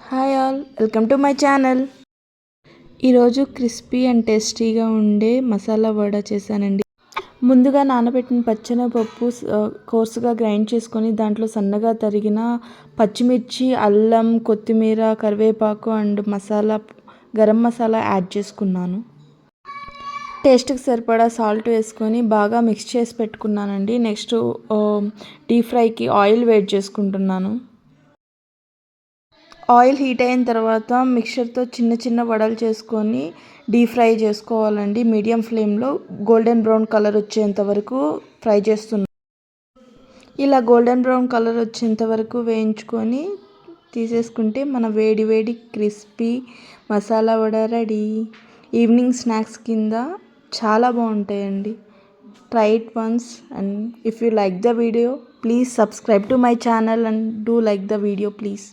Hi all, welcome to my channel. ఈరోజు crispy and టేస్టీగా ఉండే మసాలా వడ చేశానండి. ముందుగా నానబెట్టిన పచ్చెనగపప్పు కోర్సుగా గ్రైండ్ చేసుకొని దాంట్లో సన్నగా తరిగిన పచ్చిమిర్చి, అల్లం, కొత్తిమీర, కరివేపాకు అండ్ గరం మసాలా యాడ్ చేసుకున్నాను. టేస్ట్కి సరిపడా సాల్ట్ వేసుకొని బాగా మిక్స్ చేసి పెట్టుకున్నానండి. నెక్స్ట్ డీప్ ఫ్రైకి ఆయిల్ వేడి చేసుకుంటున్నాను. ఆయిల్ హీట్ అయిన తర్వాత మిక్చర్తో చిన్న చిన్న వడలు చేసుకొని డీప్ ఫ్రై చేసుకోవాలండి. మీడియం ఫ్లేమ్లో గోల్డెన్ బ్రౌన్ కలర్ వచ్చేంత వరకు ఫ్రై చేస్తున్నాను. ఇలా గోల్డెన్ బ్రౌన్ కలర్ వచ్చేంత వరకు వేయించుకొని తీసేసుకుంటే మన వేడి వేడి crispy masala vada ready. Evening snacks కింద చాలా బాగుంటాయండి. Try it once, and if you like the video please subscribe to my channel and do like the video please.